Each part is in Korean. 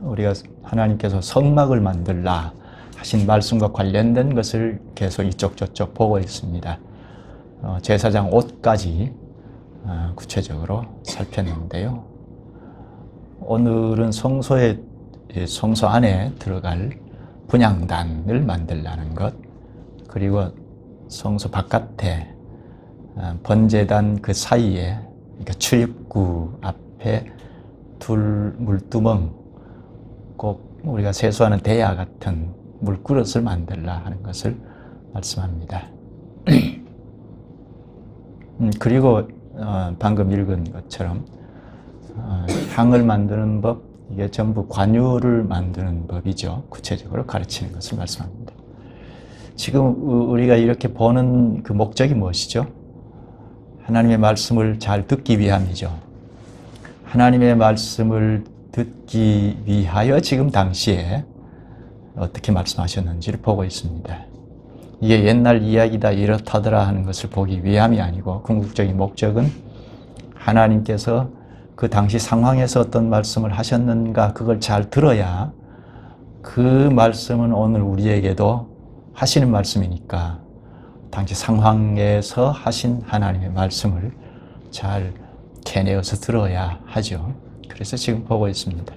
우리가 하나님께서 성막을 만들라 하신 말씀과 관련된 것을 계속 이쪽 저쪽 보고 있습니다. 제사장 옷까지 구체적으로 살폈는데요. 오늘은 성소 안에 들어갈 분향단을 만들라는 것, 그리고 성소 바깥에 번제단 그 사이에, 그러니까 출입구 앞에 둘 물두멍, 꼭 우리가 세수하는 대야 같은 물그릇을 만들라 하는 것을 말씀합니다. 그리고 방금 읽은 것처럼 향을 만드는 법, 이게 전부 관유를 만드는 법이죠. 구체적으로 가르치는 것을 말씀합니다. 지금 우리가 이렇게 보는 그 목적이 무엇이죠? 하나님의 말씀을 잘 듣기 위함이죠. 하나님의 말씀을 듣기 위하여 지금 당시에 어떻게 말씀하셨는지를 보고 있습니다. 이게 옛날 이야기다 이렇다더라 하는 것을 보기 위함이 아니고, 궁극적인 목적은 하나님께서 그 당시 상황에서 어떤 말씀을 하셨는가, 그걸 잘 들어야 그 말씀은 오늘 우리에게도 하시는 말씀이니까 당시 상황에서 하신 하나님의 말씀을 잘 캐내어서 들어야 하죠. 그래서 지금 보고 있습니다.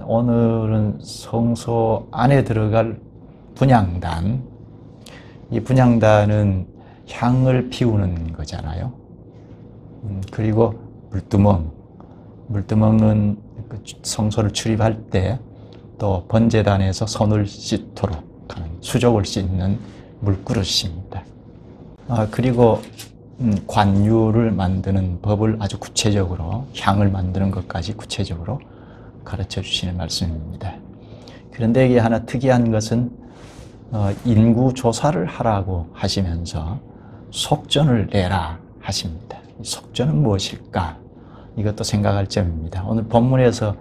오늘은 성소 안에 들어갈 분향단, 이 분향단은 향을 피우는 거잖아요. 그리고 물두멍은 성소를 출입할 때 또 번제단에서 손을 씻도록 하는, 수족을 씻는 물그릇입니다. 그리고 관유를 만드는 법을 아주 구체적으로, 향을 만드는 것까지 구체적으로 가르쳐 주시는 말씀입니다. 그런데 이게 하나 특이한 것은 인구 조사를 하라고 하시면서 속전을 내라 하십니다. 속전은 무엇일까? 이것도 생각할 점입니다. 오늘 본문에서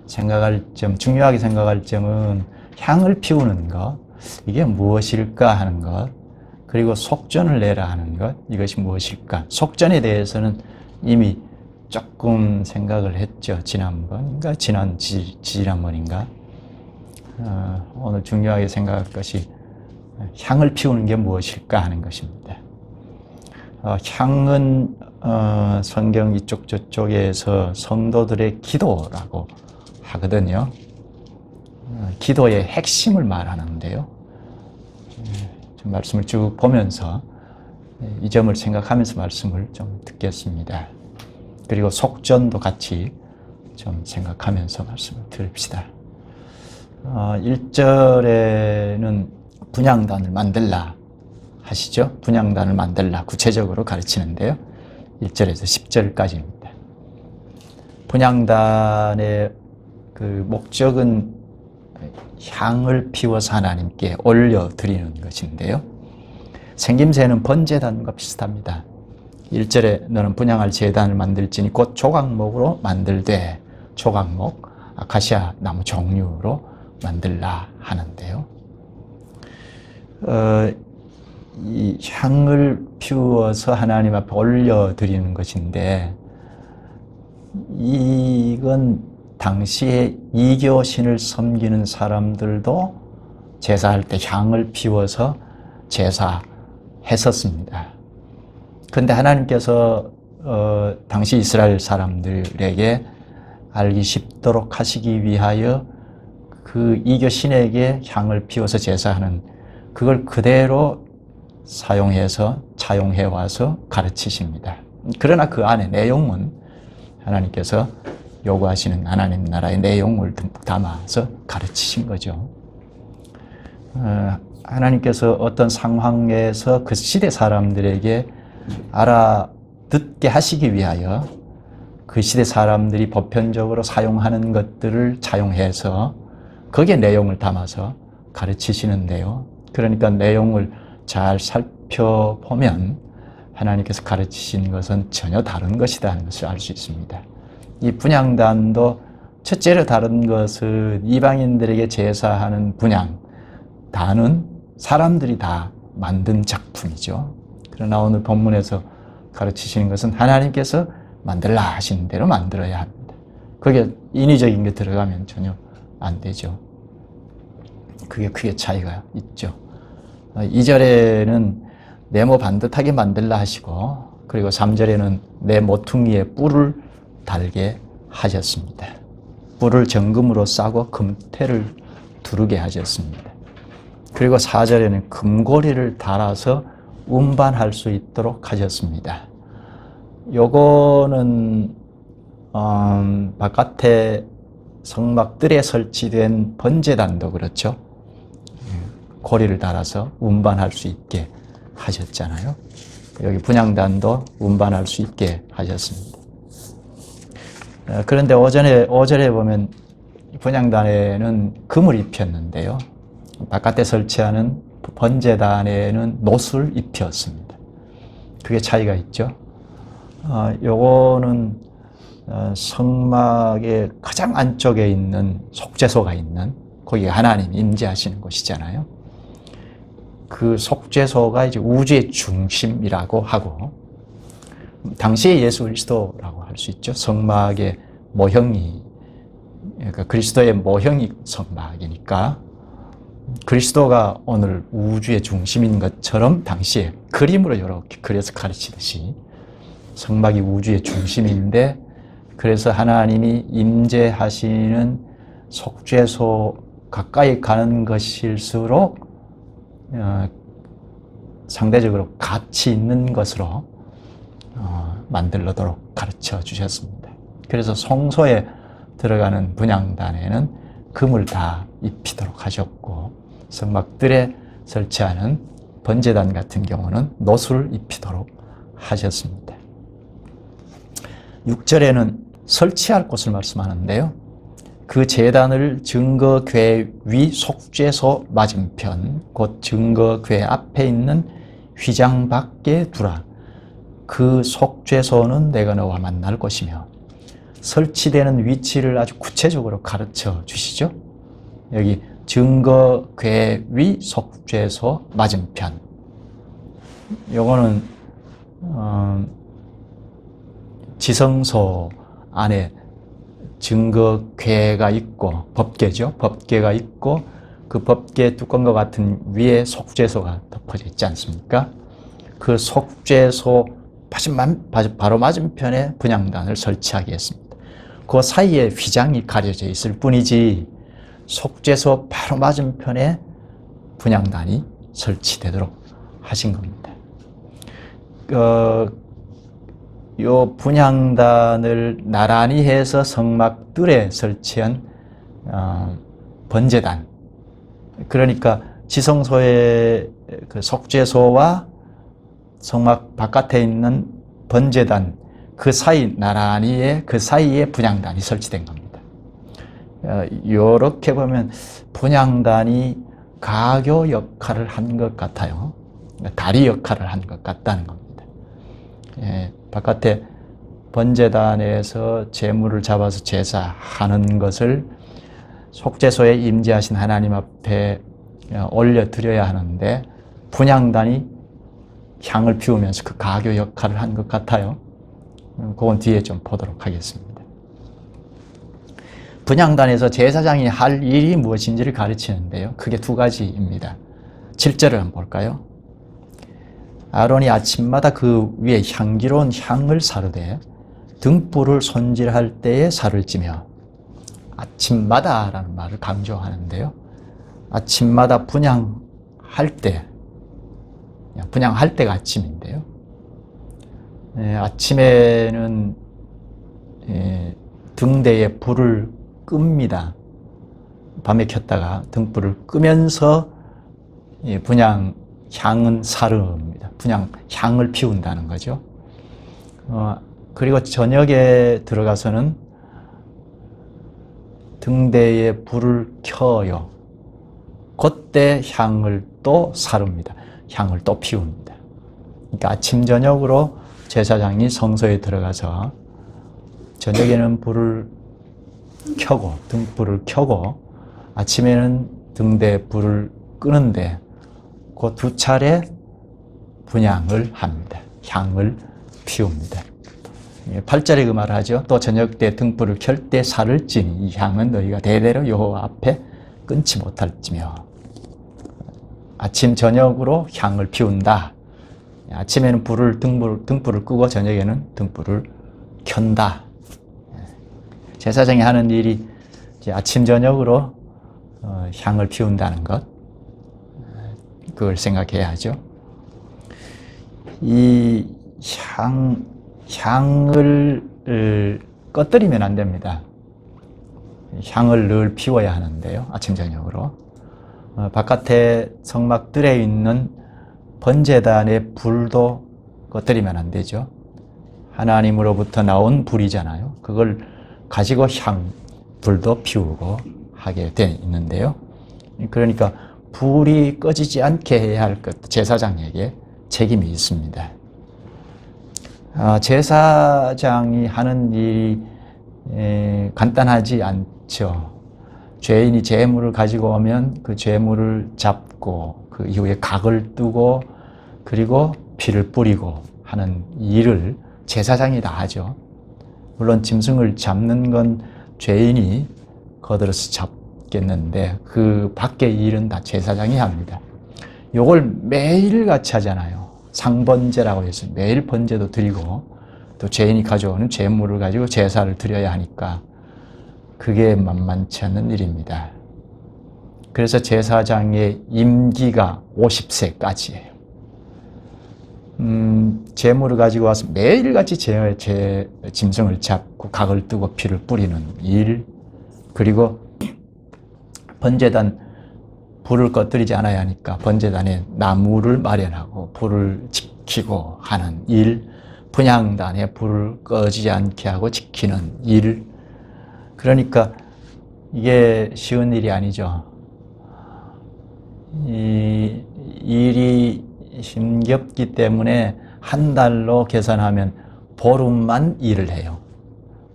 중요하게 생각할 점은 향을 피우는 것, 이게 무엇일까 하는 것, 그리고 속전을 내라 하는 것, 이것이 무엇일까? 속전에 대해서는 이미 조금 생각을 했죠. 지난번인가? 오늘 중요하게 생각할 것이 향을 피우는 게 무엇일까 하는 것입니다. 향은 성경 이쪽 저쪽에서 성도들의 기도라고 하거든요. 기도의 핵심을 말하는데요. 좀 말씀을 쭉 보면서 이 점을 생각하면서 말씀을 좀 듣겠습니다. 그리고 속전도 같이 좀 생각하면서 말씀을 들읍시다. 1절에는 분향단을 만들라 하시죠. 분향단을 만들라 구체적으로 가르치는데요. 1절에서 10절까지입니다. 분향단의 그 목적은 향을 피워서 하나님께 올려드리는 것인데요. 생김새는 번제단과 비슷합니다. 1절에 너는 분향할 제단을 만들지니 곧 조각목으로 만들되, 조각목, 아카시아 나무 종류로 만들라 하는데요. 이 향을 피워서 하나님 앞에 올려드리는 것인데, 이건 당시에 이교신을 섬기는 사람들도 제사할 때 향을 피워서 제사했었습니다. 그런데 하나님께서 당시 이스라엘 사람들에게 알기 쉽도록 하시기 위하여 그 이교신에게 향을 피워서 제사하는 그걸 그대로 차용해 와서 가르치십니다. 그러나 그 안에 내용은 하나님께서 요구하시는 하나님 나라의 내용을 담아서 가르치신 거죠. 하나님께서 어떤 상황에서 그 시대 사람들에게 알아듣게 하시기 위하여 그 시대 사람들이 보편적으로 사용하는 것들을 차용해서 거기에 내용을 담아서 가르치시는데요. 그러니까 내용을 잘 살펴보면 하나님께서 가르치신 것은 전혀 다른 것이다 하는 것을 알 수 있습니다. 이 분향단도 첫째로 다른 것은 이방인들에게 제사하는 분향단은 사람들이 다 만든 작품이죠. 그러나 오늘 본문에서 가르치시는 것은 하나님께서 만들라 하시는 대로 만들어야 합니다. 그게 인위적인 게 들어가면 전혀 안 되죠. 그게 크게 차이가 있죠. 2절에는 네모 반듯하게 만들라 하시고, 그리고 3절에는 내 모퉁이에 뿔을 달게 하셨습니다. 뿔을 정금으로 싸고 금태를 두르게 하셨습니다. 그리고 4절에는 금고리를 달아서 운반할 수 있도록 하셨습니다. 요거는 바깥에 성막들에 설치된 번제단도 그렇죠. 고리를 달아서 운반할 수 있게 하셨잖아요. 여기 분향단도 운반할 수 있게 하셨습니다. 그런데 5절에 보면 분향단에는 금을 입혔는데요. 바깥에 설치하는 번제단에는 놋을 입혔습니다. 그게 차이가 있죠. 요거는 성막의 가장 안쪽에 있는 속죄소가 있는, 거기에 하나님이 임재하시는 곳이잖아요. 그 속죄소가 이제 우주의 중심이라고 하고, 당시의 예수 그리스도라고 할 수 있죠. 성막의 모형이, 그러니까 그리스도의 모형이 성막이니까 그리스도가 오늘 우주의 중심인 것처럼 당시에 그림으로 이렇게 그려서 가르치듯이 성막이 우주의 중심인데, 그래서 하나님이 임재하시는 속죄소 가까이 가는 것일수록 상대적으로 가치 있는 것으로 만들도록 가르쳐 주셨습니다. 그래서 성소에 들어가는 분향단에는 금을 다 입히도록 하셨고, 성막들에 설치하는 번제단 같은 경우는 놋을 입히도록 하셨습니다. 6절에는 설치할 곳을 말씀하는데요. 그 제단을 증거궤 위 속죄소 맞은편, 곧 증거궤 앞에 있는 휘장 밖에 두라. 그 속죄소는 내가 너와 만날 곳이며, 설치되는 위치를 아주 구체적으로 가르쳐 주시죠. 여기 증거궤 위 속죄소 맞은편. 요거는 지성소 안에 증거궤가 있고, 법궤죠. 법궤가 있고, 그 법궤 뚜껑과 같은 위에 속죄소가 덮어져 있지 않습니까? 그 속죄소 바로 맞은편에 분향단을 설치하게 했습니다. 그 사이에 휘장이 가려져 있을 뿐이지, 속죄소 바로 맞은편에 분향단이 설치되도록 하신 겁니다. 요 분향단을 나란히 해서 성막들에 설치한 번제단, 그러니까 지성소의 그 속죄소와 성막 바깥에 있는 번제단 그 사이 나란히에 그 사이에 분향단이 설치된 겁니다. 이렇게 보면 분향단이 가교 역할을 한 것 같아요. 다리 역할을 한 것 같다는 겁니다. 바깥에 번제단에서 제물을 잡아서 제사하는 것을 속죄소에 임재하신 하나님 앞에 올려드려야 하는데, 분향단이 향을 피우면서 그 가교 역할을 한 것 같아요. 그건 뒤에 좀 보도록 하겠습니다. 분향단에서 제사장이 할 일이 무엇인지를 가르치는데요. 크게 두 가지입니다. 7절을 한번 볼까요? 아론이 아침마다 그 위에 향기로운 향을 사르되 등불을 손질할 때에 살을 찌며, 아침마다라는 말을 강조하는데요. 아침마다 분향할 때가 아침인데요. 아침에는 등대에 불을 끕니다. 밤에 켰다가 등불을 끄면서 분향 향은 사르입니다. 분향 향을 피운다는 거죠. 그리고 저녁에 들어가서는 등대에 불을 켜요. 그때 향을 또 사릅니다. 향을 또 피웁니다. 그러니까 아침 저녁으로 제사장이 성소에 들어가서 저녁에는 불을 켜고 등불을 켜고 아침에는 등대에 불을 끄는데, 그 두 차례 분향을 합니다. 향을 피웁니다. 8절에 그 말을 하죠. 또 저녁 때 등불을 켤 때 살을 찌니 이 향은 너희가 대대로 여호와 앞에 끊지 못할지며. 아침 저녁으로 향을 피운다. 아침에는 등불을 끄고 저녁에는 등불을 켠다. 제사장이 하는 일이 이제 아침 저녁으로 향을 피운다는 것, 그걸 생각해야 하죠. 이 향을 꺼뜨리면 안 됩니다. 향을 늘 피워야 하는데요. 아침 저녁으로. 바깥에 성막들에 있는 번제단의 불도 꺼뜨리면 안 되죠. 하나님으로부터 나온 불이잖아요. 그걸 가지고 불도 피우고 하게 돼 있는데요. 그러니까 불이 꺼지지 않게 해야 할 것, 제사장에게 책임이 있습니다. 제사장이 하는 일이 간단하지 않죠. 죄인이 제물을 가지고 오면 그 제물을 잡고 그 이후에 각을 뜨고 그리고 피를 뿌리고 하는 일을 제사장이 다 하죠. 물론 짐승을 잡는 건 죄인이 거들어서 잡겠는데 그 밖의 일은 다 제사장이 합니다. 요걸 매일같이 하잖아요. 상번제라고 해서 매일 번제도 드리고 또 죄인이 가져오는 제물을 가지고 제사를 드려야 하니까 그게 만만치 않는 일입니다. 그래서 제사장의 임기가 50세까지예요. 제물을 가지고 와서 매일같이 짐승을 잡고 각을 뜨고 피를 뿌리는 일, 그리고 번제단 불을 꺼뜨리지 않아야 하니까 번제단에 나무를 마련하고 불을 지키고 하는 일, 분향단에 불을 꺼지지 않게 하고 지키는 일. 그러니까 이게 쉬운 일이 아니죠. 이 일이 힘겹기 때문에 한 달로 계산하면 보름만 일을 해요.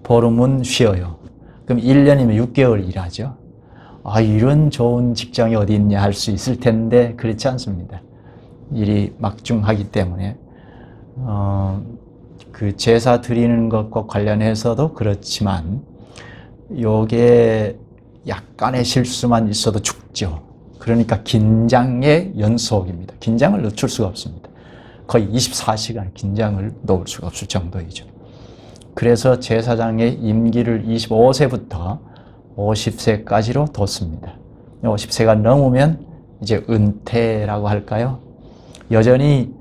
보름은 쉬어요. 그럼 1년이면 6개월 일하죠. 이런 좋은 직장이 어디 있냐 할 수 있을 텐데 그렇지 않습니다. 일이 막중하기 때문에 그 제사 드리는 것과 관련해서도 그렇지만 요게 약간의 실수만 있어도 죽죠. 그러니까 긴장의 연속입니다. 긴장을 늦출 수가 없습니다. 거의 24시간 긴장을 놓을 수가 없을 정도이죠. 그래서 제사장의 임기를 25세부터 50세까지로 뒀습니다. 50세가 넘으면 이제 은퇴라고 할까요? 여전히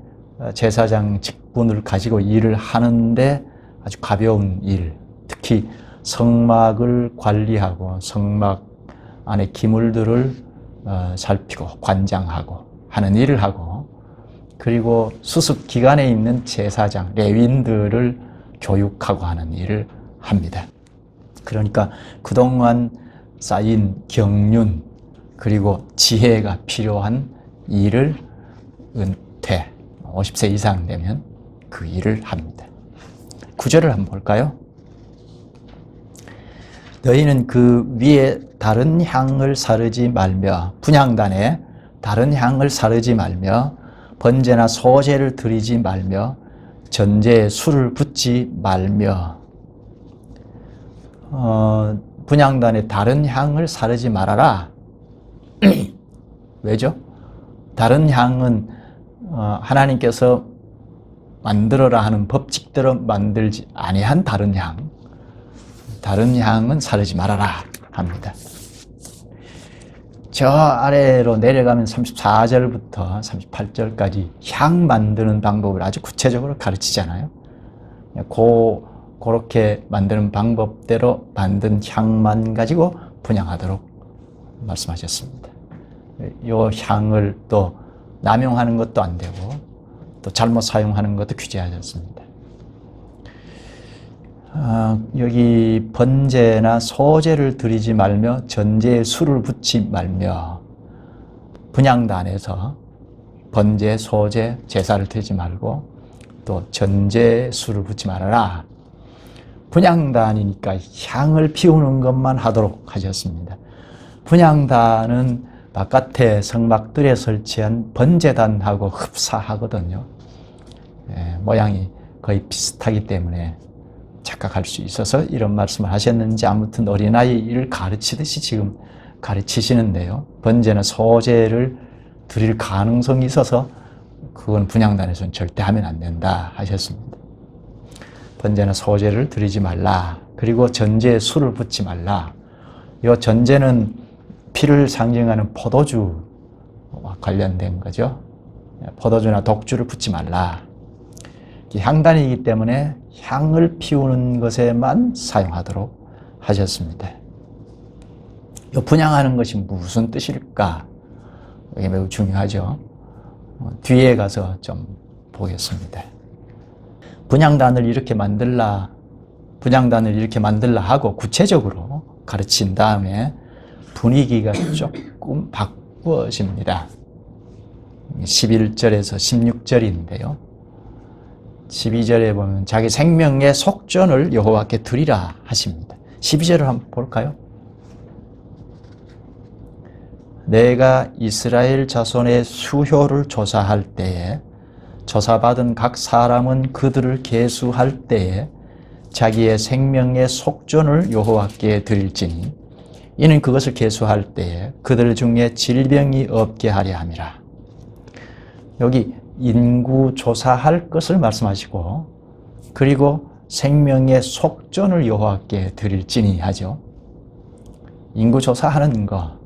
제사장 직분을 가지고 일을 하는데 아주 가벼운 일, 특히 성막을 관리하고 성막 안에 기물들을 살피고 관장하고 하는 일을 하고, 그리고 수습 기관에 있는 제사장, 레위인들을 교육하고 하는 일을 합니다. 그러니까 그동안 쌓인 경륜 그리고 지혜가 필요한 일을 은퇴, 50세 이상 되면 그 일을 합니다. 9절을 한번 볼까요? 너희는 그 위에 다른 향을 사르지 말며, 분향단에 다른 향을 사르지 말며, 번제나 소제를 드리지 말며, 전제에 술을 붓지 말며. 분향단에 다른 향을 사르지 말아라. 왜죠? 다른 향은 하나님께서 만들어라 하는 법칙대로 만들지 아니한 다른 향은 사르지 말아라 합니다. 저 아래로 내려가면 34절부터 38절까지 향 만드는 방법을 아주 구체적으로 가르치잖아요. 그렇게 만드는 방법대로 만든 향만 가지고 분향하도록 말씀하셨습니다. 이 향을 또 남용하는 것도 안 되고 또 잘못 사용하는 것도 규제하셨습니다. 여기 번제나 소제를 드리지 말며 전제에 술을 붓지 말며, 분향단에서 번제, 소제, 제사를 드리지 말고 또 전제에 술을 붓지 말아라. 분향단이니까 향을 피우는 것만 하도록 하셨습니다. 분향단은 바깥에 성막들에 설치한 번제단하고 흡사하거든요. 모양이 거의 비슷하기 때문에 착각할 수 있어서 이런 말씀을 하셨는지 아무튼 어린아이를 가르치듯이 지금 가르치시는데요. 번제나 소제를 드릴 가능성이 있어서 그건 분향단에서는 절대 하면 안 된다 하셨습니다. 번제나 소제를 드리지 말라. 그리고 전제에 술을 붓지 말라. 이 전제는 피를 상징하는 포도주와 관련된 거죠. 포도주나 독주를 붓지 말라. 향단이기 때문에 향을 피우는 것에만 사용하도록 하셨습니다. 이 분향하는 것이 무슨 뜻일까? 이게 매우 중요하죠. 뒤에 가서 좀 보겠습니다. 분향단을 이렇게 만들라 하고 구체적으로 가르친 다음에 분위기가 조금 바꾸어집니다. 11절에서 16절인데요. 12절에 보면 자기 생명의 속전을 여호와께 드리라 하십니다. 12절을 한번 볼까요? 내가 이스라엘 자손의 수효를 조사할 때에 조사받은 각 사람은 그들을 계수할 때에 자기의 생명의 속전을 여호와께 드릴지니 이는 그것을 계수할 때에 그들 중에 질병이 없게 하려 함이라. 여기 인구 조사할 것을 말씀하시고 그리고 생명의 속전을 여호와께 드릴지니 하죠. 인구 조사하는 거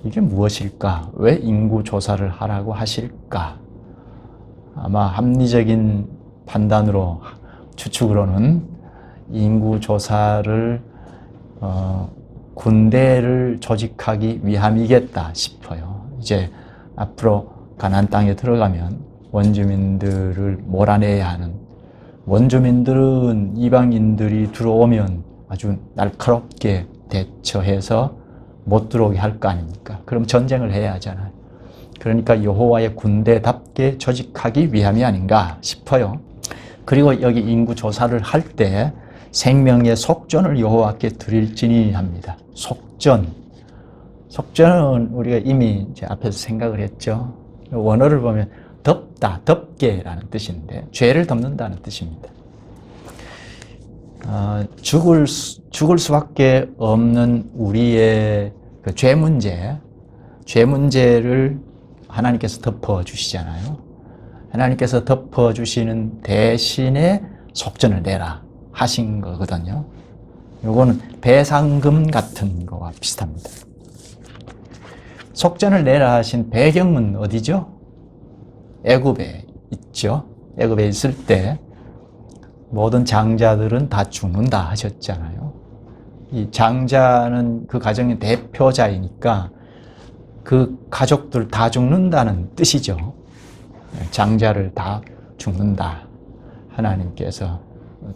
이게 무엇일까? 왜 인구 조사를 하라고 하실까? 아마 합리적인 판단으로 추측으로는 인구 조사를 군대를 조직하기 위함이겠다 싶어요. 이제 앞으로 가나안 땅에 들어가면 원주민들을 몰아내야 하는, 원주민들은 이방인들이 들어오면 아주 날카롭게 대처해서 못 들어오게 할 거 아닙니까? 그럼 전쟁을 해야 하잖아요. 그러니까 여호와의 군대답게 조직하기 위함이 아닌가 싶어요. 그리고 여기 인구 조사를 할 때 생명의 속전을 여호와께 드릴지니 합니다. 속전은 우리가 이미 이제 앞에서 생각을 했죠. 원어를 보면 덮다, 덮게라는 뜻인데 죄를 덮는다는 뜻입니다. 죽을 수밖에 없는 우리의 그 죄 문제를 하나님께서 덮어주시잖아요. 하나님께서 덮어주시는 대신에 속전을 내라 하신 거거든요. 요거는 배상금 같은 거와 비슷합니다. 속전을 내라 하신 배경은 어디죠? 애굽에 있죠. 애굽에 있을 때 모든 장자들은 다 죽는다 하셨잖아요. 이 장자는 그 가정의 대표자이니까 그 가족들 다 죽는다는 뜻이죠. 장자를 다 죽는다. 하나님께서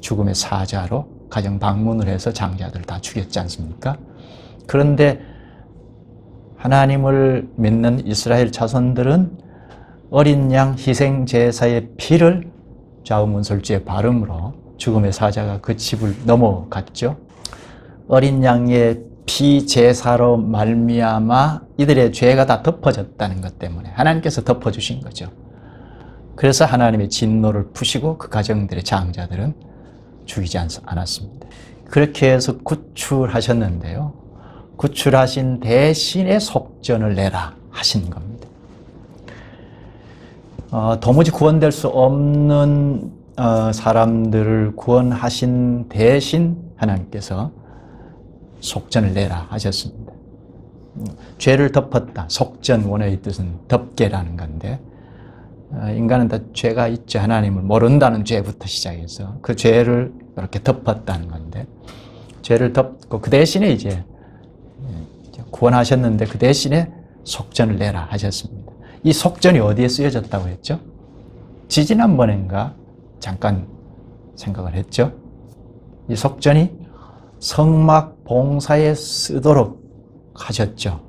죽음의 사자로 가정 방문을 해서 장자들 다 죽였지 않습니까? 그런데 하나님을 믿는 이스라엘 자손들은 어린 양 희생 제사의 피를 좌우문설주에 바름으로 죽음의 사자가 그 집을 넘어갔죠. 어린 양의 피 제사로 말미암아 이들의 죄가 다 덮어졌다는 것 때문에 하나님께서 덮어주신 거죠. 그래서 하나님의 진노를 푸시고 그 가정들의 장자들은 죽이지 않았습니다. 그렇게 해서 구출하셨는데요. 구출하신 대신에 속전을 내라 하신 겁니다. 도무지 구원될 수 없는 사람들을 구원하신 대신 하나님께서 속전을 내라 하셨습니다. 죄를 덮었다. 속전 원어의 뜻은 덮게라는 건데 인간은 다 죄가 있죠. 하나님을 모른다는 죄부터 시작해서 그 죄를 이렇게 덮었다는 건데 죄를 덮고 그 대신에 이제 구원하셨는데 그 대신에 속전을 내라 하셨습니다. 이 속전이 어디에 쓰여졌다고 했죠? 지지난번인가 잠깐 생각을 했죠. 이 속전이 성막 봉사에 쓰도록 하셨죠.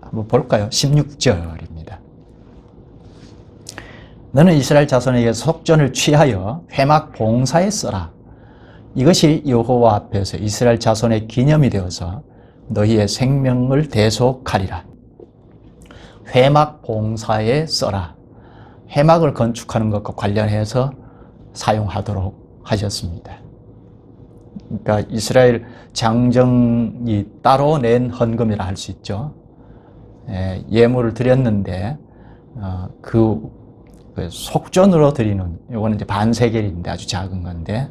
한번 볼까요? 16절입니다. 너는 이스라엘 자손에게 속전을 취하여 회막 봉사에 써라. 이것이 여호와 앞에서 이스라엘 자손의 기념이 되어서 너희의 생명을 대속하리라. 회막 봉사에 써라. 회막을 건축하는 것과 관련해서 사용하도록 하셨습니다. 그러니까 이스라엘 장정이 따로 낸 헌금이라 할 수 있죠. 예물을 드렸는데 그 속전으로 드리는, 이거는 이제 반세겔인데 아주 작은 건데,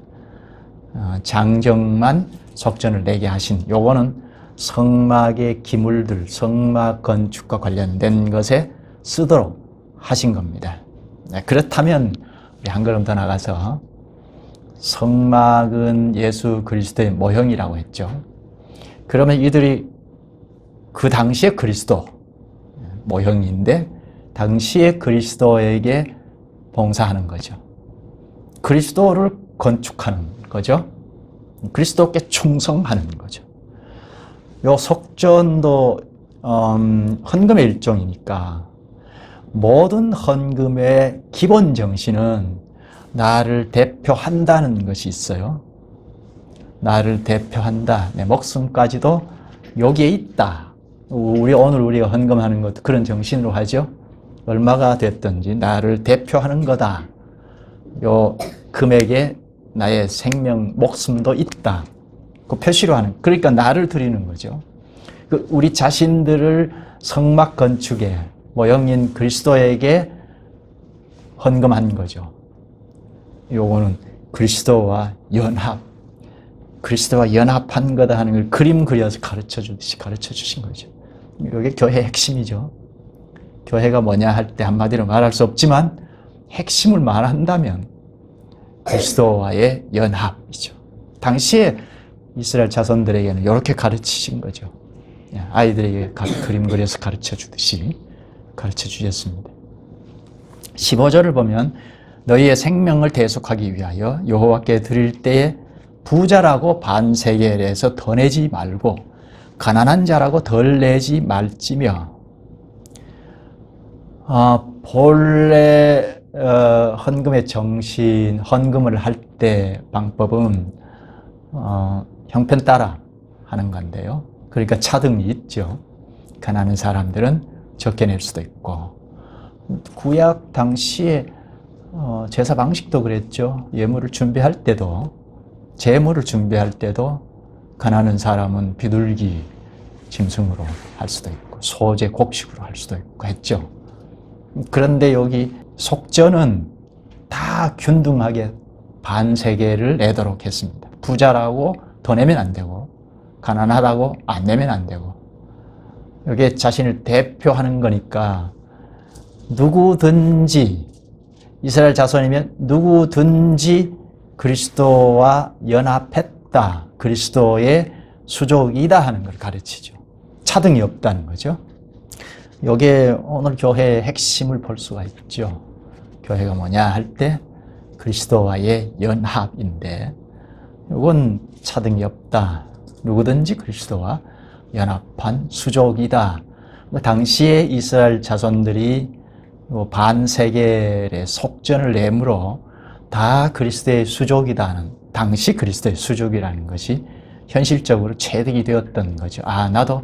장정만 속전을 내게 하신, 요거는 성막의 기물들, 성막 건축과 관련된 것에 쓰도록 하신 겁니다. 그렇다면 우리 한 걸음 더 나가서 성막은 예수 그리스도의 모형이라고 했죠. 그러면 이들이 그 당시의 그리스도 모형인데 당시의 그리스도에게 봉사하는 거죠. 그리스도를 건축하는 거죠. 그리스도께 충성하는 거죠. 요 속전도 헌금의 일종이니까 모든 헌금의 기본 정신은 나를 대표한다는 것이 있어요. 나를 대표한다. 내 목숨까지도 여기에 있다. 오늘 우리가 헌금하는 것도 그런 정신으로 하죠. 얼마가 됐든지 나를 대표하는 거다. 요 금액에 나의 생명, 목숨도 있다. 그 표시로 하는, 그러니까 나를 드리는 거죠. 우리 자신들을 성막 건축의 모형인 그리스도에게 헌금한 거죠. 요거는 그리스도와 연합, 그리스도와 연합한 거다 하는 걸 그림 그려서 가르쳐 주듯이 가르쳐 주신 거죠. 이게 교회의 핵심이죠. 교회가 뭐냐 할 때 한마디로 말할 수 없지만 핵심을 말한다면 그리스도와의 연합이죠. 당시에 이스라엘 자손들에게는 이렇게 가르치신 거죠. 아이들에게 그림 그려서 가르쳐 주듯이 가르쳐 주셨습니다. 15절을 보면 너희의 생명을 대속하기 위하여 여호와께 드릴 때에 부자라고 반세겔에서 더 내지 말고 가난한 자라고 덜 내지 말지며. 본래 헌금의 정신, 헌금을 할 때 방법은 형편 따라 하는 건데요. 그러니까 차등이 있죠. 가난한 사람들은 적게 낼 수도 있고, 구약 당시에 제사 방식도 그랬죠. 예물을 준비할 때도, 제물을 준비할 때도 가난한 사람은 비둘기 짐승으로 할 수도 있고 소재 곡식으로 할 수도 있고 했죠. 그런데 여기 속전은 다 균등하게 반세겔을 내도록 했습니다. 부자라고 더 내면 안 되고 가난하다고 안 내면 안 되고, 여기에 자신을 대표하는 거니까 누구든지, 이스라엘 자손이면 누구든지 그리스도와 연합했다, 그리스도의 수족이다 하는 걸 가르치죠. 차등이 없다는 거죠. 이게 오늘 교회의 핵심을 볼 수가 있죠. 교회가 뭐냐 할 때 그리스도와의 연합인데, 이건 차등이 없다. 누구든지 그리스도와 연합한 수족이다. 당시에 이스라엘 자손들이 반세겔의 속전을 내므로 다 그리스도의 수족이다는, 당시 그리스도의 수족이라는 것이 현실적으로 체득이 되었던 거죠. 나도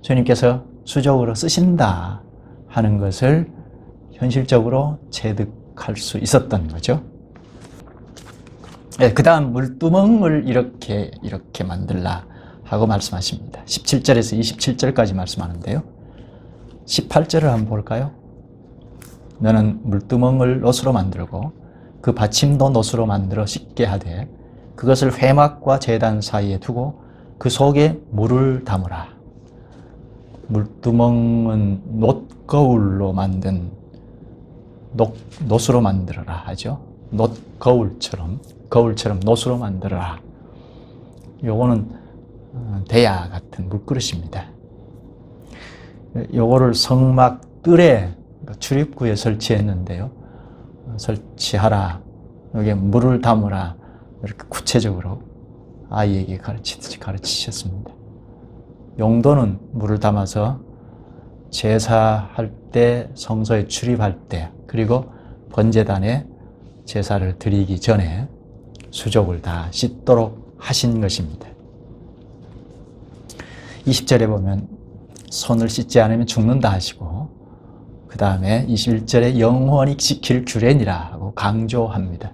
주님께서 수족으로 쓰신다 하는 것을 현실적으로 체득할 수 있었던 거죠. 그 다음 물두멍을 이렇게 만들라 하고 말씀하십니다. 17절에서 27절까지 말씀하는데요. 18절을 한번 볼까요? 너는 물두멍을 놋으로 만들고 그 받침도 놋으로 만들어 씻게 하되 그것을 회막과 제단 사이에 두고 그 속에 물을 담으라. 물두멍은 놋거울로 만든, 놋으로 만들어라 하죠. 놋거울처럼, 거울처럼 놋으로 만들어라. 요거는 대야 같은 물그릇입니다. 요거를 성막 뜰에, 출입구에 설치했는데요. 설치하라. 여기에 물을 담으라. 이렇게 구체적으로 아이에게 가르치듯이 가르치셨습니다. 용도는 물을 담아서 제사할 때, 성소에 출입할 때, 그리고 번제단에 제사를 드리기 전에 수족을 다 씻도록 하신 것입니다. 20절에 보면 손을 씻지 않으면 죽는다 하시고, 그 다음에 21절에 영원히 지킬 규례니라 하고 강조합니다.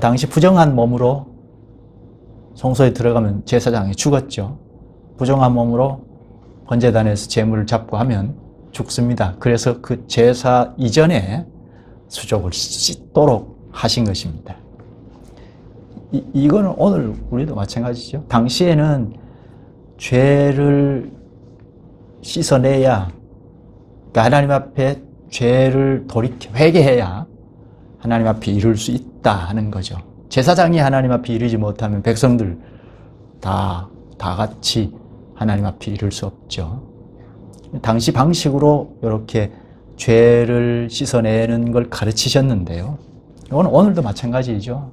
당시 부정한 몸으로 성소에 들어가면 제사장이 죽었죠. 부정한 몸으로 번제단에서 제물을 잡고 하면 죽습니다. 그래서 그 제사 이전에 수족을 씻도록 하신 것입니다. 이거는 오늘 우리도 마찬가지죠. 당시에는 죄를 씻어내야, 그러니까 하나님 앞에 죄를 돌이켜 회개해야 하나님 앞에 이룰 수 있다 하는 거죠. 제사장이 하나님 앞에 이르지 못하면 백성들 다 같이 하나님 앞에 이룰 수 없죠. 당시 방식으로 이렇게 죄를 씻어내는 걸 가르치셨는데요. 이건 오늘도 마찬가지죠.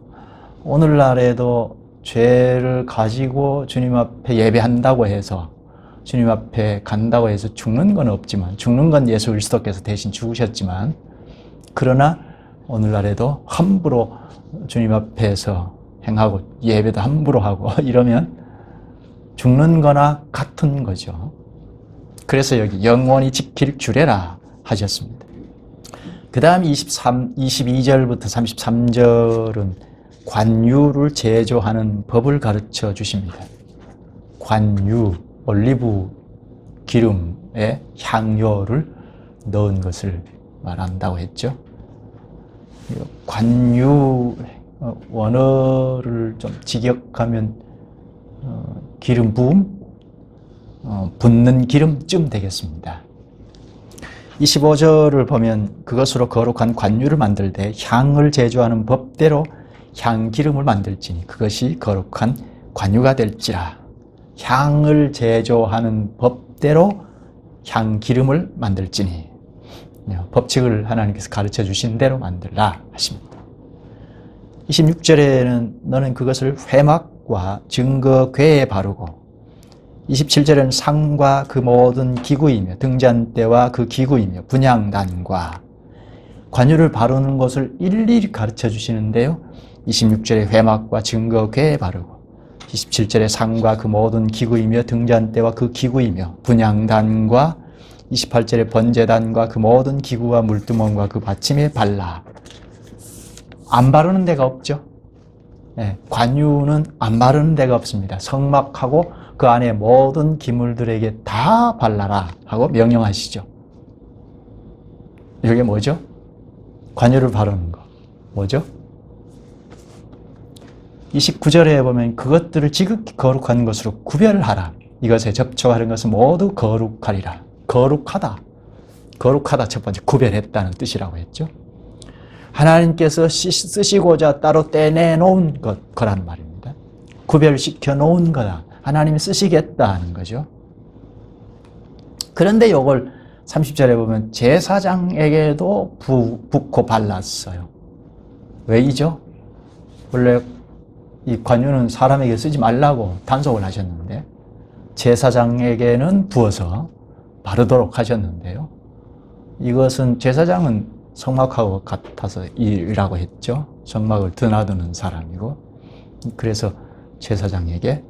오늘날에도 죄를 가지고 주님 앞에 예배한다고 해서, 주님 앞에 간다고 해서 죽는 건 없지만, 죽는 건 예수 그리스도께서 대신 죽으셨지만, 그러나 오늘날에도 함부로 주님 앞에서 행하고 예배도 함부로 하고 이러면 죽는 거나 같은 거죠. 그래서 여기 영원히 지킬 주례라 하셨습니다. 그 다음 22절부터 33절은 관유를 제조하는 법을 가르쳐 주십니다. 관유, 올리브 기름에 향료를 넣은 것을 말한다고 했죠. 관유 원어를 좀 직역하면 기름 부음, 붓는 기름쯤 되겠습니다. 25절을 보면 그것으로 거룩한 관유를 만들 때 향을 제조하는 법대로 향기름을 만들지니 그것이 거룩한 관유가 될지라. 향을 제조하는 법대로 향기름을 만들지니, 법칙을 하나님께서 가르쳐 주신 대로 만들라 하십니다. 26절에는 너는 그것을 회막과 증거궤에 바르고, 27절에는 상과 그 모든 기구이며 등잔대와 그 기구이며 분향단과, 관유를 바르는 것을 일일이 가르쳐 주시는데요. 26절에 회막과 증거궤에 바르고, 27절에 상과 그 모든 기구이며 등잔대와 그 기구이며 분향단과, 28절에 번제단과 그 모든 기구와 물두멍과 그 받침에 발라. 안 바르는 데가 없죠. 네, 관유는 안 바르는 데가 없습니다. 성막하고 그 안에 모든 기물들에게 다 발라라 하고 명령하시죠. 이게 뭐죠? 관유를 바르는 거. 뭐죠? 29절에 보면 그것들을 지극히 거룩한 것으로 구별하라. 이것에 접촉하는 것은 모두 거룩하리라. 거룩하다. 거룩하다 첫 번째 구별했다는 뜻이라고 했죠. 하나님께서 쓰시고자 따로 떼내놓은 거란 말입니다. 구별시켜 놓은 거다. 하나님이 쓰시겠다 하는 거죠. 그런데 이걸 30절에 보면 제사장에게도 붓고 발랐어요. 왜이죠? 원래 이 관유는 사람에게 쓰지 말라고 단속을 하셨는데 제사장에게는 부어서 바르도록 하셨는데요. 이것은 제사장은 성막하고 같아서 일이라고 했죠. 성막을 드나드는 사람이고, 그래서 제사장에게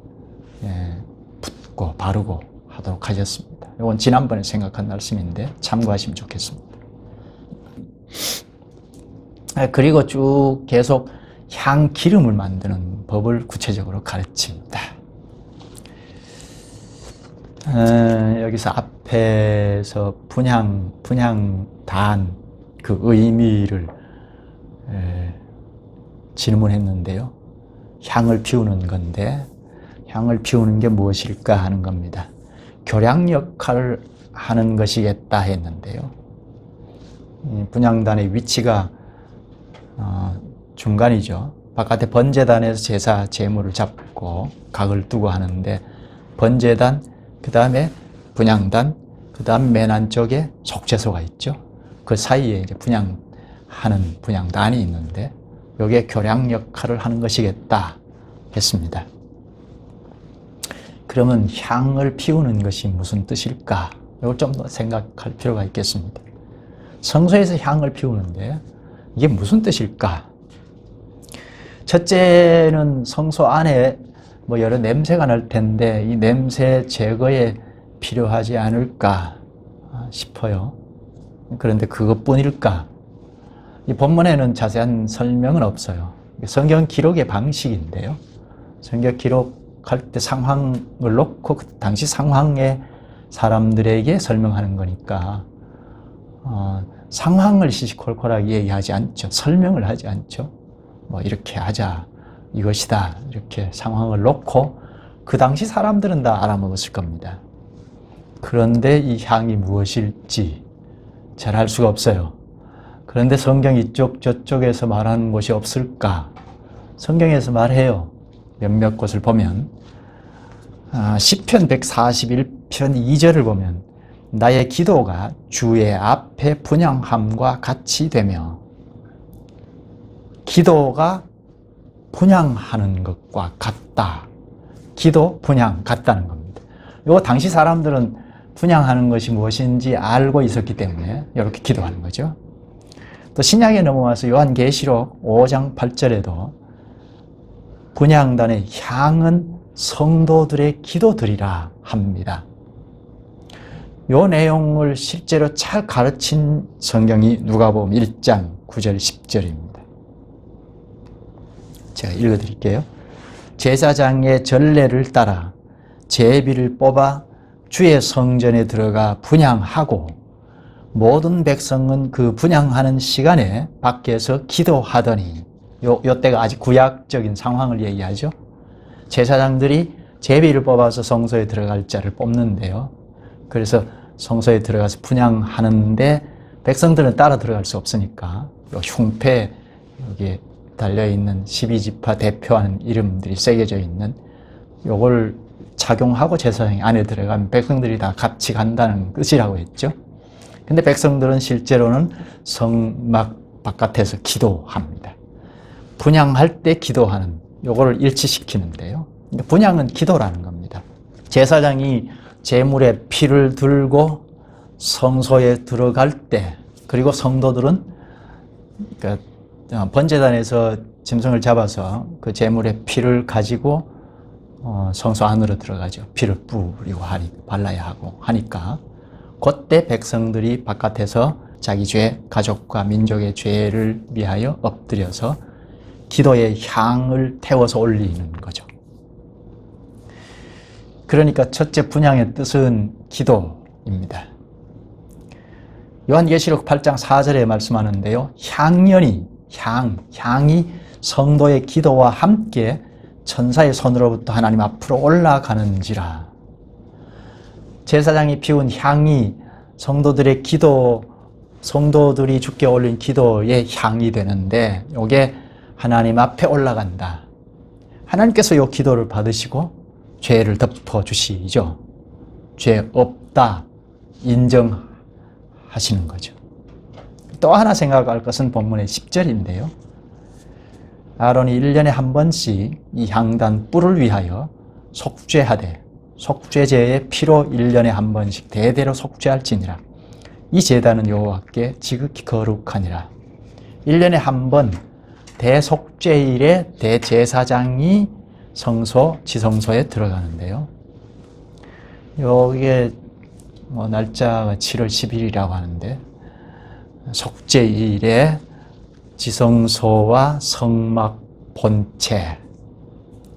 붓고 바르고 하도록 하셨습니다. 이건 지난번에 생각한 말씀인데 참고하시면 좋겠습니다. 그리고 쭉 계속 향기름을 만드는 법을 구체적으로 가르칩니다. 여기서 앞에서 분향단 그 의미를 질문했는데요. 향을 피우는 건데 향을 피우는 게 무엇일까 하는 겁니다. 교량 역할을 하는 것이겠다 했는데요. 분향단의 위치가 중간이죠. 바깥에 번제단에서 제사 제물을 잡고 각을 두고 하는데 번제단, 그 다음에 분향단, 그 다음 맨 안쪽에 속죄소가 있죠. 그 사이에 이제 분향하는 분향단이 있는데 여기에 교량 역할을 하는 것이겠다 했습니다. 그러면 향을 피우는 것이 무슨 뜻일까? 이걸 좀 더 생각할 필요가 있겠습니다. 성소에서 향을 피우는데 이게 무슨 뜻일까? 첫째는 성소 안에 뭐 여러 냄새가 날 텐데 이 냄새 제거에 필요하지 않을까 싶어요. 그런데 그것뿐일까? 이 본문에는 자세한 설명은 없어요. 성경 기록의 방식인데요. 성경 기록할 때 상황을 놓고 그 당시 상황에 사람들에게 설명하는 거니까 상황을 시시콜콜하게 얘기하지 않죠. 설명을 하지 않죠. 뭐 이렇게 하자, 이것이다, 이렇게 상황을 놓고 그 당시 사람들은 다 알아먹었을 겁니다. 그런데 이 향이 무엇일지 잘 알 수가 없어요. 그런데 성경 이쪽 저쪽에서 말하는 것이 없을까? 성경에서 말해요. 몇몇 곳을 보면 시편 141편 2절을 보면 나의 기도가 주의 앞에 분향함과 같이 되며, 기도가 분향하는 것과 같다. 기도, 분향, 같다는 겁니다. 이거 당시 사람들은 분향하는 것이 무엇인지 알고 있었기 때문에 이렇게 기도하는 거죠. 또 신약에 넘어와서 요한계시록 5장 8절에도 분향단의 향은 성도들의 기도드리라 합니다. 이 내용을 실제로 잘 가르친 성경이 누가복음 1장 9절 10절입니다. 제가 읽어드릴게요. 제사장의 전례를 따라 제비를 뽑아 주의 성전에 들어가 분향하고 모든 백성은 그 분향하는 시간에 밖에서 기도하더니, 요 때가 아직 구약적인 상황을 얘기하죠. 제사장들이 제비를 뽑아서 성소에 들어갈 자를 뽑는데요. 그래서 성소에 들어가서 분향하는데 백성들은 따라 들어갈 수 없으니까 요 흉패 여기에 달려있는 12지파 대표하는 이름들이 새겨져 있는 요걸 착용하고 제사장이 안에 들어가면 백성들이 다 같이 간다는 뜻이라고 했죠. 근데 백성들은 실제로는 성막 바깥에서 기도합니다. 분향할 때 기도하는 요거를 일치시키는데요. 분향은 기도라는 겁니다. 제사장이 제물의 피를 들고 성소에 들어갈 때, 그리고 성도들은 번제단에서 짐승을 잡아서 그 제물의 피를 가지고 성소 안으로 들어가죠. 피를 뿌리고 발라야 하고 하니까 그때 백성들이 바깥에서 자기 죄, 가족과 민족의 죄를 위하여 엎드려서 기도의 향을 태워서 올리는 거죠. 그러니까 첫째 분향의 뜻은 기도입니다. 요한계시록 8장 4절에 말씀하는데요. 향이 성도의 기도와 함께 천사의 손으로부터 하나님 앞으로 올라가는지라. 제사장이 피운 향이 성도들의 기도, 성도들이 주께 올린 기도의 향이 되는데 이게 하나님 앞에 올라간다. 하나님께서 이 기도를 받으시고 죄를 덮어주시죠. 죄 없다 인정하시는 거죠. 또 하나 생각할 것은 본문의 10절인데요. 아론이 1년에 한 번씩 이 향단 뿔을 위하여 속죄하되 속죄제의 피로 1년에 한 번씩 대대로 속죄할지니라. 이 제단은 여호와께 지극히 거룩하니라. 1년에 한 번 대속죄일에 대제사장이 지성소에 들어가는데요. 여기에 날짜가 7월 10일이라고 하는데, 속죄일에 지성소와 성막 본체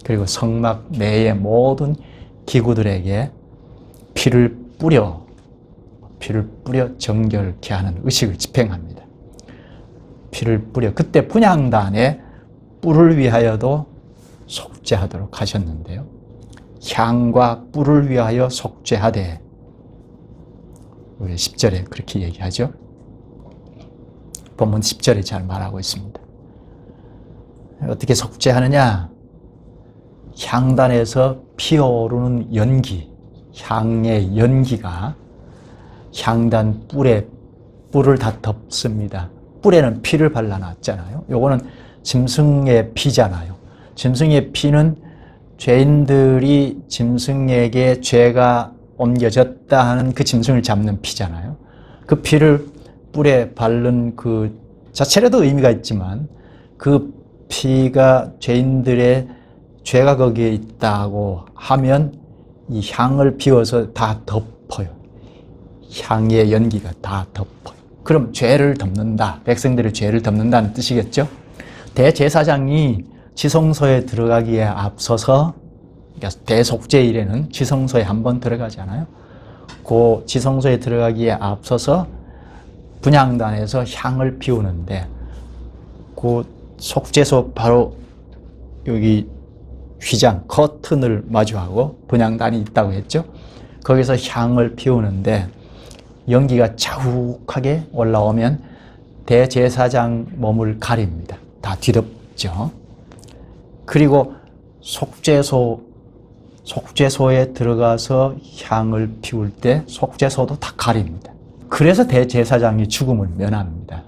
그리고 성막 내의 모든 기구들에게 피를 뿌려 정결케 하는 의식을 집행합니다. 피를 뿌려, 그때 분향단에 뿔을 위하여도 속죄하도록 하셨는데요. 향과 뿔을 위하여 속죄하되, 우리 10절에 그렇게 얘기하죠. 본문 10절에 잘 말하고 있습니다. 어떻게 속죄하느냐? 향단에서 피어오르는 연기, 향의 연기가 향단 뿔을 다 덮습니다. 뿔에는 피를 발라놨잖아요. 요거는 짐승의 피잖아요. 짐승의 피는 죄인들이 짐승에게 죄가 옮겨졌다 하는 그 짐승을 잡는 피잖아요. 그 피를 뿔에 바른 그 자체로도 의미가 있지만 그 피가 죄인들의 죄가 거기에 있다고 하면 이 향을 피워서 다 덮어요. 향의 연기가 다 덮어요. 그럼 죄를 덮는다. 백성들의 죄를 덮는다는 뜻이겠죠. 대제사장이 지성소에 들어가기에 앞서서, 그러니까 대속죄일에는 지성소에 한번 들어가잖아요. 그 지성소에 들어가기에 앞서서 분향단에서 향을 피우는데, 그 속죄소 바로 여기 휘장, 커튼을 마주하고 분향단이 있다고 했죠. 거기서 향을 피우는데 연기가 자욱하게 올라오면 대제사장 몸을 가립니다. 다 뒤덮죠. 그리고 속죄소에 들어가서 향을 피울 때 속죄소도 다 가립니다. 그래서 대제사장이 죽음을 면합니다.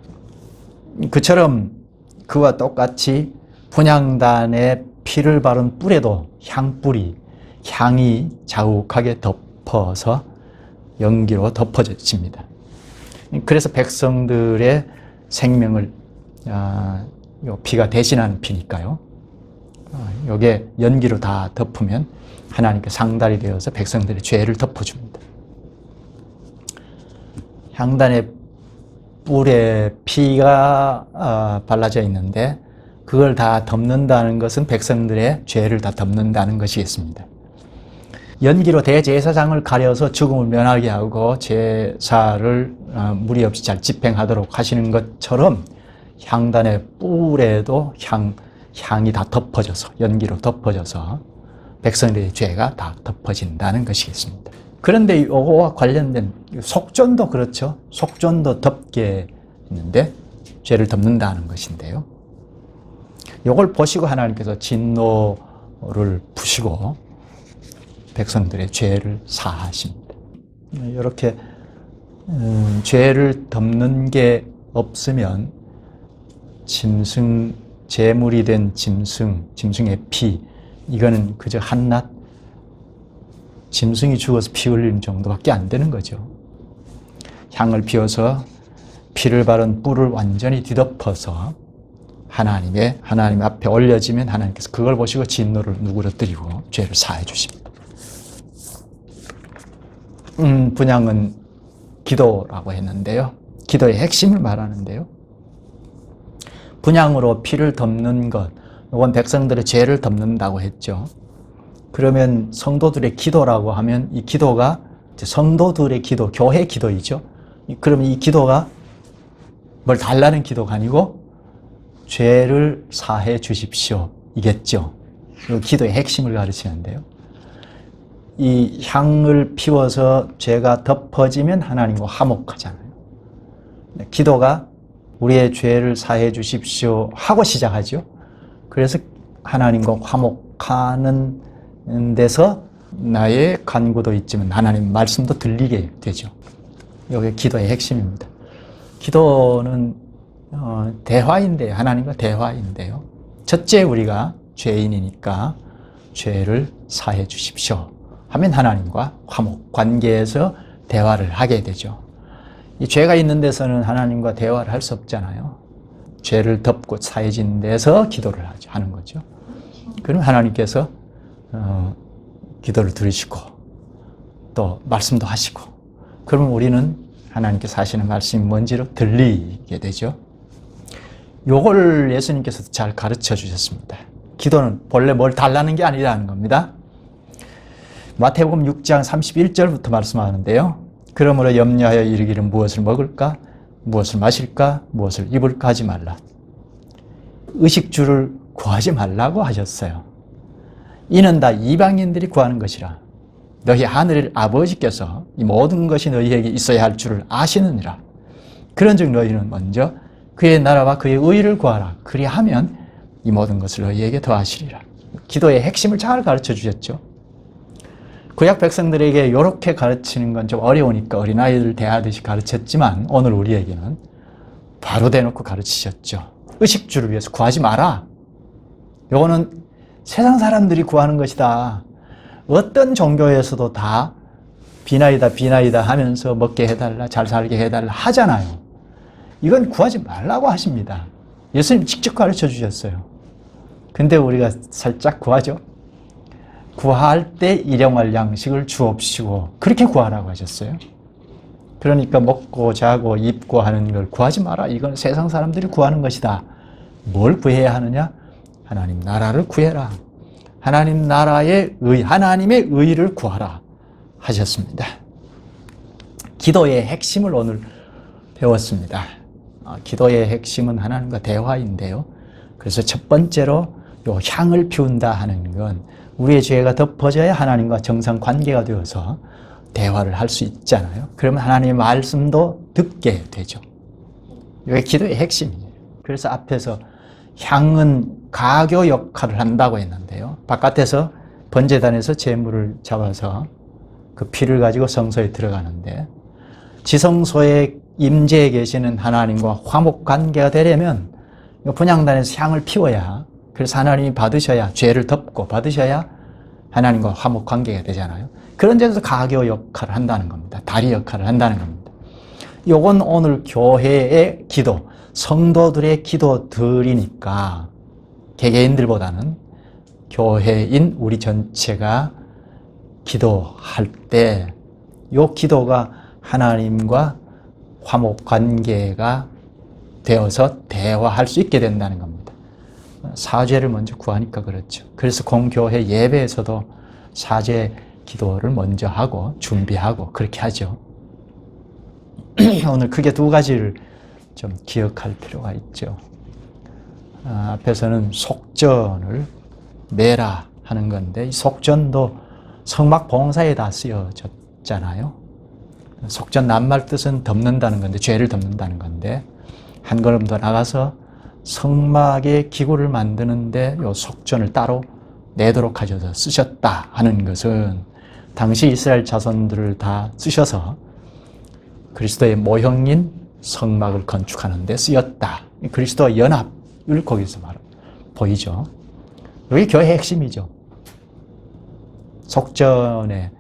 그처럼 그와 똑같이 분향단에 피를 바른 뿔에도 향이 자욱하게 덮어서 연기로 덮어집니다. 그래서 백성들의 생명을 요 피가 대신하는 피니까요. 요게 연기로 다 덮으면 하나님께 상달이 되어서 백성들의 죄를 덮어줍니다. 향단의 뿔에 피가 발라져 있는데 그걸 다 덮는다는 것은 백성들의 죄를 다 덮는다는 것이겠습니다. 연기로 대제사장을 가려서 죽음을 면하게 하고 제사를 무리 없이 잘 집행하도록 하시는 것처럼 향단의 뿔에도 향이 다 덮어져서, 연기로 덮어져서 백성들의 죄가 다 덮어진다는 것이겠습니다. 그런데 이거와 관련된 속전도 그렇죠. 속전도 덮게 있는데 죄를 덮는다는 것인데요. 이걸 보시고 하나님께서 진노를 부시고 백성들의 죄를 사하십니다. 이렇게 죄를 덮는 게 없으면 제물이 된 짐승의 피, 이거는 그저 한낱 짐승이 죽어서 피 흘리는 정도밖에 안 되는 거죠. 향을 피워서 피를 바른 뿔을 완전히 뒤덮어서 하나님 앞에 올려지면 하나님께서 그걸 보시고 진노를 누그러뜨리고 죄를 사해 주십니다. 분향은 기도라고 했는데요. 기도의 핵심을 말하는데요. 분향으로 피를 덮는 것, 이건 백성들의 죄를 덮는다고 했죠. 그러면 성도들의 기도라고 하면 이 기도가 성도들의 기도, 교회 기도이죠. 그러면 이 기도가 뭘 달라는 기도가 아니고 죄를 사해 주십시오 이겠죠. 이 기도의 핵심을 가르치는데요. 이 향을 피워서 죄가 덮어지면 하나님과 화목하잖아요. 기도가 우리의 죄를 사해 주십시오 하고 시작하죠. 그래서 하나님과 화목하는 데서 나의 간구도 있지만 하나님 말씀도 들리게 되죠. 이게 기도의 핵심입니다. 기도는 대화인데요. 하나님과 대화인데요. 첫째, 우리가 죄인이니까 죄를 사해 주십시오 하면 하나님과 화목, 관계에서 대화를 하게 되죠. 이 죄가 있는 데서는 하나님과 대화를 할 수 없잖아요. 죄를 덮고 사해진 데서 기도를 하는 거죠. 그럼 하나님께서 기도를 들으시고 또 말씀도 하시고, 그러면 우리는 하나님께서 하시는 말씀이 뭔지를 들리게 되죠. 요걸 예수님께서도 잘 가르쳐 주셨습니다. 기도는 본래 뭘 달라는 게 아니라는 겁니다. 마태복음 6장 31절부터 말씀하는데요. 그러므로 염려하여 이르기를 무엇을 먹을까? 무엇을 마실까? 무엇을 입을까? 하지 말라. 의식주를 구하지 말라고 하셨어요. 이는 다 이방인들이 구하는 것이라. 너희 하늘 아버지께서 이 모든 것이 너희에게 있어야 할 줄을 아시느니라. 그런즉 너희는 먼저 그의 나라와 그의 의를 구하라. 그리하면 이 모든 것을 너희에게 더하시리라. 기도의 핵심을 잘 가르쳐 주셨죠. 구약 백성들에게 이렇게 가르치는 건 좀 어려우니까 어린아이들 대하듯이 가르쳤지만 오늘 우리에게는 바로 대놓고 가르치셨죠. 의식주를 위해서 구하지 마라. 이거는 세상 사람들이 구하는 것이다. 어떤 종교에서도 다 비나이다 하면서 먹게 해달라, 잘 살게 해달라 하잖아요. 이건 구하지 말라고 하십니다. 예수님 직접 가르쳐 주셨어요. 근데 우리가 살짝 구하죠. 구할 때 일용할 양식을 주옵시고 그렇게 구하라고 하셨어요. 그러니까 먹고 자고 입고 하는 걸 구하지 마라. 이건 세상 사람들이 구하는 것이다. 뭘 구해야 하느냐? 하나님 나라를 구해라. 하나님 나라의 의, 하나님의 의를 구하라 하셨습니다. 기도의 핵심을 오늘 배웠습니다. 기도의 핵심은 하나님과 대화인데요. 그래서 첫 번째로 요 향을 피운다 하는 건 우리의 죄가 덮어져야 하나님과 정상 관계가 되어서 대화를 할 수 있잖아요. 그러면 하나님의 말씀도 듣게 되죠. 이게 기도의 핵심이에요. 그래서 앞에서 향은 가교 역할을 한다고 했는데요. 바깥에서 번제단에서 제물을 잡아서 그 피를 가지고 성소에 들어가는데 지성소에 임재해 계시는 하나님과 화목 관계가 되려면 분향단에서 향을 피워야, 그래서 하나님이 받으셔야, 죄를 덮고 받으셔야 하나님과 화목 관계가 되잖아요. 그런 데서 가교 역할을 한다는 겁니다. 다리 역할을 한다는 겁니다. 요건 오늘 교회의 기도, 성도들의 기도들이니까 개개인들보다는 교회인 우리 전체가 기도할 때 요 기도가 하나님과 화목 관계가 되어서 대화할 수 있게 된다는 겁니다. 사죄를 먼저 구하니까 그렇죠. 그래서 공교회 예배에서도 사죄 기도를 먼저 하고 준비하고 그렇게 하죠. 오늘 크게 두 가지를 좀 기억할 필요가 있죠. 앞에서는 속전을 내라 하는 건데 이 속전도 성막 봉사에 다 쓰여졌잖아요. 속전 낱말 뜻은 덮는다는 건데, 죄를 덮는다는 건데, 한 걸음 더 나가서 성막의 기구를 만드는데 요 속전을 따로 내도록 하셔서 쓰셨다 하는 것은 당시 이스라엘 자손들을 다 쓰셔서 그리스도의 모형인 성막을 건축하는 데 쓰였다. 그리스도와 연합을 거기서 보이죠. 여기 교회의 핵심이죠. 속전에서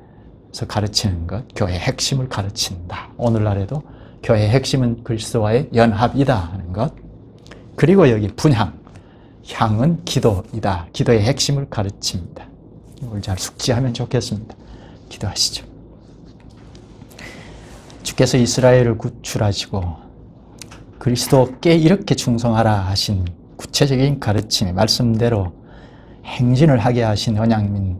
가르치는 것, 교회의 핵심을 가르친다. 오늘날에도 교회의 핵심은 그리스도와의 연합이다 하는 것. 그리고 여기 분향, 향은 기도이다. 기도의 핵심을 가르칩니다. 이걸 잘 숙지하면 좋겠습니다. 기도하시죠. 주께서 이스라엘을 구출하시고 그리스도께 이렇게 충성하라 하신 구체적인 가르침의 말씀대로 행진을 하게 하신 언약민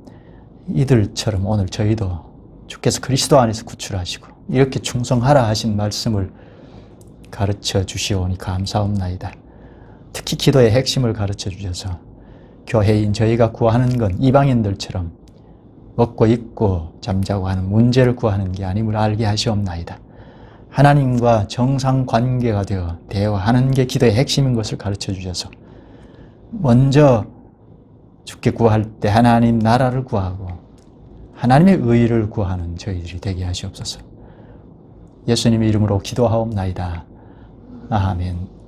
이들처럼 오늘 저희도 주께서 그리스도 안에서 구출하시고 이렇게 충성하라 하신 말씀을 가르쳐 주시오니 감사옵나이다. 특히 기도의 핵심을 가르쳐 주셔서 교회인 저희가 구하는 건 이방인들처럼 먹고 입고 잠자고 하는 문제를 구하는 게 아님을 알게 하시옵나이다. 하나님과 정상 관계가 되어 대화하는 게 기도의 핵심인 것을 가르쳐 주셔서 먼저 주께 구할 때 하나님 나라를 구하고 하나님의 의를 구하는 저희들이 되게 하시옵소서. 예수님의 이름으로 기도하옵나이다. 아멘.